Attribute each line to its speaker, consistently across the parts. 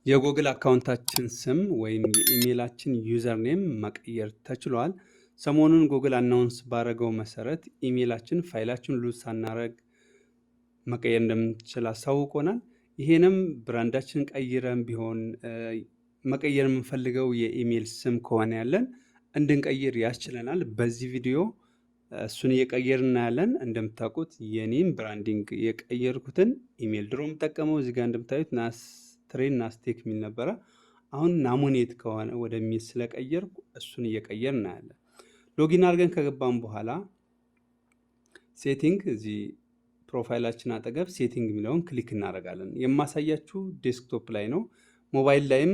Speaker 1: የጎግል አካውንታችን ስም ወይም የኢሜይላችን ዩዘር ኔም መቀየር ተችሏል። ሰሞኑን ጎግል አናውንስ ባረገው መሰረት ኢሜይላችን ፋይላችን ሉዝ ሳናረግ መቀየር እንደምንችል አሳውቆናል። ይሄንም ብራንዳችን ቀይረን ቢሆን መቀየር የምንፈልገው የኢሜይል ስም ከሆነ ያለን እንድንቀይር ያስችለናል። በዚህ ቪዲዮ እሱን እየቀየርን እናያለን። እንደምታውቁት የኔም ብራንዲንግ የቀየርኩትን ኢሜይል ድሮ የምጠቀመው እዚህ ጋር እንደምታዩት ትሬን ናስቴክ የሚል ነበረ። አሁን ናሙኔት ከሆነ ወደሚል ስለቀየርኩ እሱን እየቀየር እናያለን። ሎጊን አድርገን ከገባን በኋላ ሴቲንግ እዚህ ፕሮፋይላችን አጠገብ ሴቲንግ የሚለውን ክሊክ እናደርጋለን። የማሳያችሁ ዴስክቶፕ ላይ ነው። ሞባይል ላይም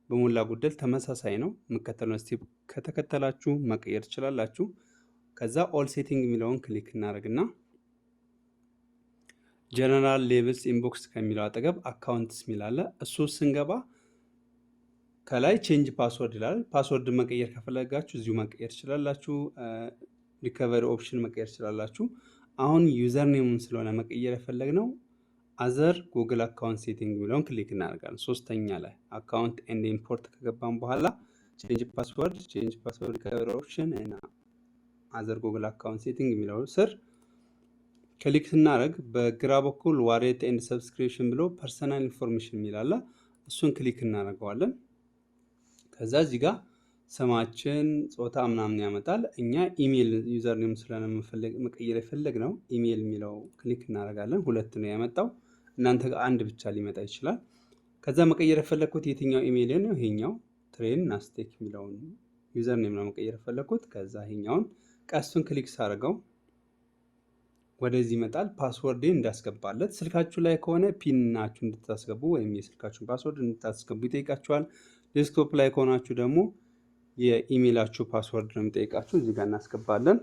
Speaker 1: በሞላ ጎደል ተመሳሳይ ነው። የምከተለውን ስቴፕ ከተከተላችሁ መቀየር ትችላላችሁ። ከዛ ኦል ሴቲንግ የሚለውን ክሊክ እናደርግና ጀነራል ሌብልስ ኢንቦክስ ከሚለው አጠገብ አካውንትስ የሚል አለ። እሱ ስንገባ ከላይ ቼንጅ ፓስወርድ ይላል። ፓስወርድ መቀየር ከፈለጋችሁ እዚሁ መቀየር ትችላላችሁ። ሪከቨሪ ኦፕሽን መቀየር ትችላላችሁ። አሁን ዩዘር ኔሙን ስለሆነ መቀየር የፈለግነው አዘር ጉግል አካውንት ሴቲንግ የሚለውን ክሊክ እናደርጋለን። ሶስተኛ ላይ አካውንት ኤንድ ኢምፖርት ከገባን በኋላ ቼንጅ ፓስወርድ ሪከቨሪ ኦፕሽን እና አዘር ጉግል አካውንት ሴቲንግ የሚለው ስር ክሊክ ስናደርግ በግራ በኩል ዋሌት ኤንድ ሰብስክሪፕሽን ብሎ ፐርሰናል ኢንፎርሜሽን የሚላለ እሱን ክሊክ እናደርገዋለን። ከዛ እዚህ ጋር ስማችን፣ ጾታ ምናምን ያመጣል። እኛ ኢሜይል ዩዘር ኔም ስለሆነ መቀየር የፈለግነው ኢሜይል የሚለው ክሊክ እናደርጋለን። ሁለት ነው ያመጣው፣ እናንተ ጋር አንድ ብቻ ሊመጣ ይችላል። ከዛ መቀየር የፈለግኩት የትኛው ኢሜይል ነው? ይሄኛው ትሬን ናስቴክ የሚለውን ዩዘር ኔም ነው መቀየር የፈለግኩት። ከዛ ይሄኛውን ቀስቱን ክሊክ ሳደርገው ወደዚህ ይመጣል። ፓስወርድን እንዳስገባለት ስልካችሁ ላይ ከሆነ ፒናችሁ እንድታስገቡ ወይም የስልካችሁን ፓስወርድ እንድታስገቡ ይጠይቃችኋል። ዴስክቶፕ ላይ ከሆናችሁ ደግሞ የኢሜይላችሁ ፓስወርድ ነው የሚጠይቃችሁ። እዚህ ጋር እናስገባለን።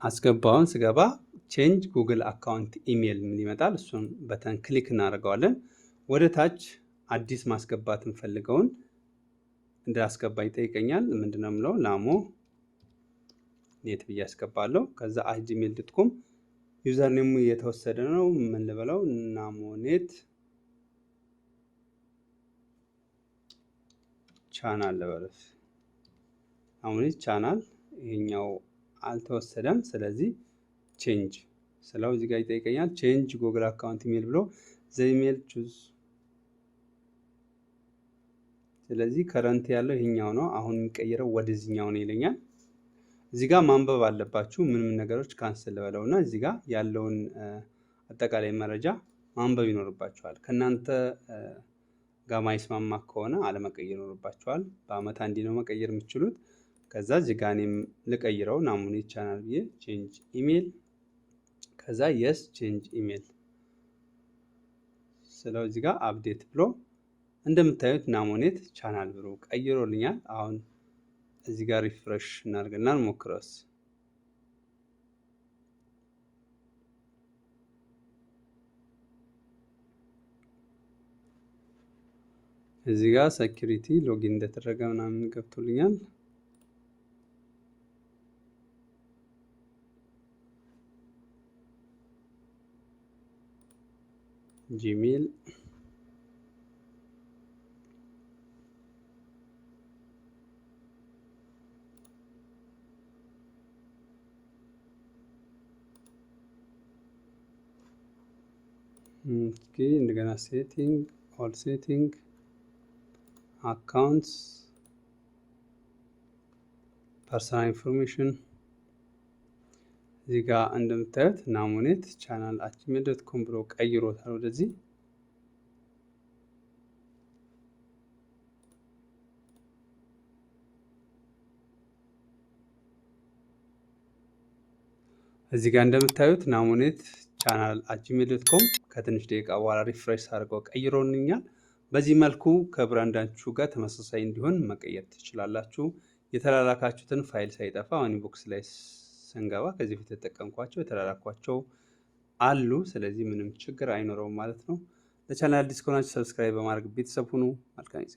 Speaker 1: አስገባውን ስገባ ቼንጅ ጉግል አካውንት ኢሜይል ምን ይመጣል። እሱን በተን ክሊክ እናደርገዋለን። ወደ ታች አዲስ ማስገባት እንፈልገውን እንዳስገባ ይጠይቀኛል። ምንድነው የምለው? ናሞ ኔት ብዬ አስገባለሁ። ከዛ @gmail.com ዩዘር ኔሙ እየተወሰደ ነው። ምን ልበለው? ናሞ ኔት ቻናል ልበለው። ናሞ ኔት ቻናል። ይሄኛው አልተወሰደም። ስለዚህ ቼንጅ ስለው እዚህ ጋር ይጠይቀኛል። ቼንጅ ጉግል አካውንት ኢሜይል ብሎ ዘ ኢሜይል ቹዝ። ስለዚህ ከረንት ያለው ይሄኛው ነው። አሁን የሚቀየረው ወደዚህኛው ነው ይለኛል። እዚህ ጋር ማንበብ አለባችሁ ምን ነገሮች ካንስል ልበለውና እዚህ ጋር ያለውን አጠቃላይ መረጃ ማንበብ ይኖርባችኋል። ከናንተ ጋር ማይስማማ ከሆነ አለመቀየር ይኖርባችኋል። በአመት አንዴ ነው መቀየር የምትችሉት። ከዛ እዚህ ጋር እኔም ልቀይረው ናሙኔት ቻናል ብዬ ቼንጅ ኢሜይል፣ ከዛ የስ ቼንጅ ኢሜይል ስለው እዚህ ጋር አፕዴት ብሎ እንደምታዩት ናሙኔት ቻናል ብሎ ቀይሮልኛል። አሁን እዚህ ጋር ሪፍሬሽ እናድርግና እንሞክረውስ። እዚህ ጋር ሴኩሪቲ ሎጊን እንደተደረገ ምናምን ገብቶልኛል። ጂሜል እንደገና ሴቲንግ ኦል ሴቲንግ አካውንትስ ፐርሰናል ኢንፎርሜሽን እዚህ ጋር እንደምታዩት ናሙኔት ቻናል @gmail.com ብሎ ቀይሮታል ወደዚህ። እዚህ ጋር እንደምታዩት ናሙኔት ቻናል @gmail.com ከትንሽ ደቂቃ በኋላ ሪፍሬሽ አድርገው ቀይሮልኛል። በዚህ መልኩ ከብራንዳችሁ ጋር ተመሳሳይ እንዲሆን መቀየር ትችላላችሁ። የተላላካችሁትን ፋይል ሳይጠፋ ኢንቦክስ ላይ ስንገባ ከዚህ በፊት የተጠቀምኳቸው የተላላኳቸው አሉ። ስለዚህ ምንም ችግር አይኖረውም ማለት ነው። ለቻናል አዲስ ከሆናችሁ ሰብስክራይብ በማድረግ ቤተሰብ ሁኑ። መልካም ጊዜ